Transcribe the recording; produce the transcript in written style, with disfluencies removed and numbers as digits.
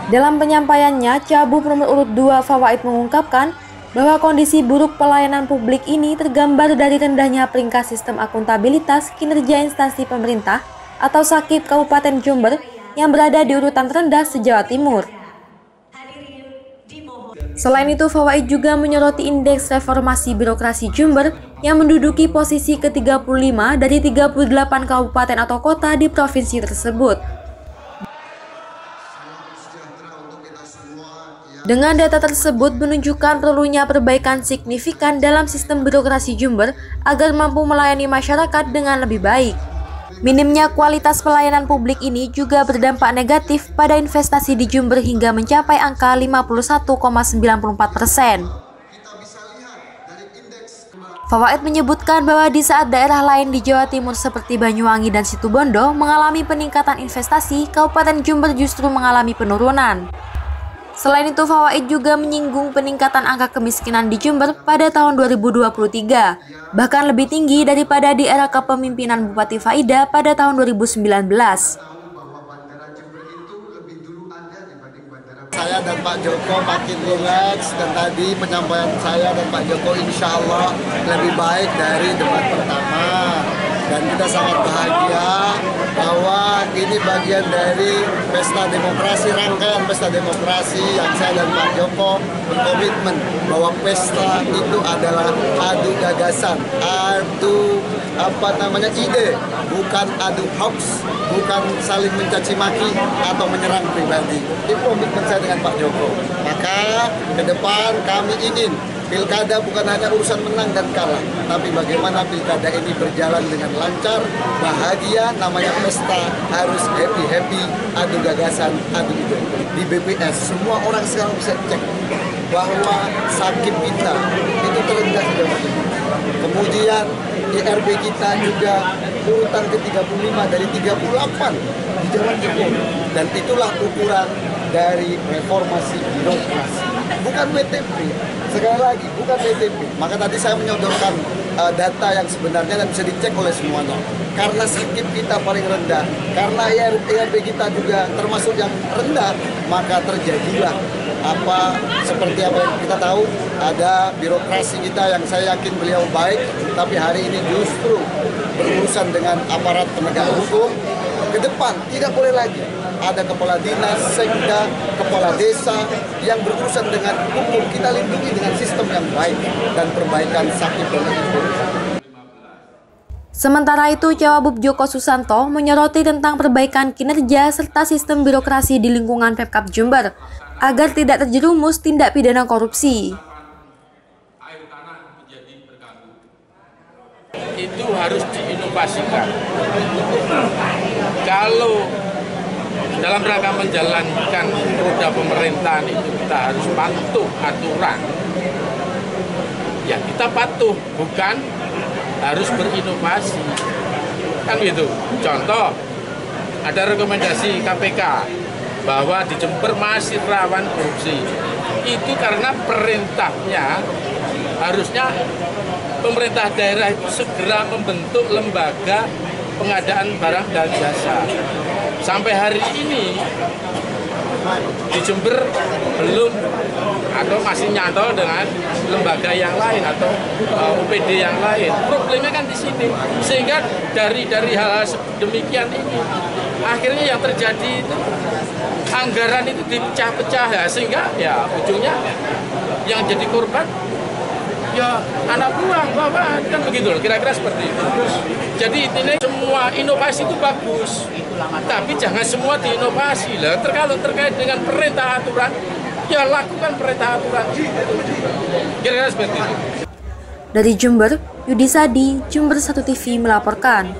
Dalam penyampaiannya, Cagup nomor urut 2 Fawaid mengungkapkan bahwa kondisi buruk pelayanan publik ini tergambar dari rendahnya peringkat sistem akuntabilitas kinerja instansi pemerintah atau SAKIP Kabupaten Jember yang berada di urutan terendah se-Jawa Timur. Selain itu, Fawaid juga menyoroti indeks reformasi birokrasi Jember yang menduduki posisi ke-35 dari 38 kabupaten atau kota di provinsi tersebut. Dengan data tersebut menunjukkan perlunya perbaikan signifikan dalam sistem birokrasi Jember agar mampu melayani masyarakat dengan lebih baik. Minimnya kualitas pelayanan publik ini juga berdampak negatif pada investasi di Jember hingga mencapai angka 51,94%. Fawaid menyebutkan bahwa di saat daerah lain di Jawa Timur seperti Banyuwangi dan Situbondo mengalami peningkatan investasi, Kabupaten Jember justru mengalami penurunan. Selain itu, Fawaid juga menyinggung peningkatan angka kemiskinan di Jember pada tahun 2023, bahkan lebih tinggi daripada di era kepemimpinan Bupati Faida pada tahun 2019. Saya dan Pak Joko makin rileks, dan tadi penyampaian saya dan Pak Joko insya Allah lebih baik dari debat pertama. Dan kita sangat bahagia bahwa ini bagian dari pesta demokrasi, rangkaian pesta demokrasi yang saya dan Pak Joko berkomitmen bahwa pesta itu adalah adu gagasan, adu ide, bukan adu hoax, bukan saling mencaci maki atau menyerang pribadi. Itu komitmen saya dengan Pak Joko. Maka ke depan kami ingin pilkada bukan hanya urusan menang dan kalah, tapi bagaimana pilkada ini berjalan dengan lancar, bahagia, namanya pesta, harus happy-happy, adu gagasan, adu ide. Di BPS, semua orang sekarang bisa cek bahwa SAKIP kita itu terendah di Jawa Timur. Kemudian IRB kita juga urutan ke-35 dari 38 di Jawa Timur. Dan itulah ukuran dari reformasi birokrasi. Bukan WTP, sekali lagi bukan WTP. Maka tadi saya menyodorkan data yang sebenarnya dan bisa dicek oleh semuanya. Karena SAKIP kita paling rendah, karena IRB kita juga termasuk yang rendah, maka terjadilah seperti apa yang kita tahu, ada birokrasi kita yang saya yakin beliau baik, tapi hari ini justru berurusan dengan aparat penegak hukum. Ke depan tidak boleh lagi ada kepala dinas, sekda, kepala desa yang berurusan dengan hukum. Kita lindungi dengan sistem yang baik dan perbaikan SAKIP dan hukum. Sementara itu, Cawagup Joko Susanto menyoroti tentang perbaikan kinerja serta sistem birokrasi di lingkungan Pemkab Jember agar tidak terjerumus tindak pidana korupsi. Itu harus diinovasikan. Kalau dalam rangka menjalankan roda pemerintahan itu kita harus patuh aturan, ya kita patuh, bukan harus berinovasi, kan gitu. Contoh, ada rekomendasi KPK bahwa di Jember masih rawan korupsi. Itu karena perintahnya harusnya pemerintah daerah itu segera membentuk lembaga pengadaan barang dan jasa. Sampai hari ini di Jember belum atau masih nyantol dengan lembaga yang lain atau UPD yang lain. Problemnya kan di sini. Sehingga dari hal-hal demikian ini akhirnya yang terjadi itu anggaran itu dipecah-pecah ya, sehingga ya ujungnya yang jadi korban ya anak buah, bapak, kan begitu loh, kira-kira seperti itu. Jadi ini semua inovasi itu bagus, tapi jangan semua diinovasi lah. Kalau terkait dengan perintah aturan, ya lakukan perintah aturan. Kira-kira seperti itu. Dari Jember, Yudi Sadi, Jember 1 TV melaporkan.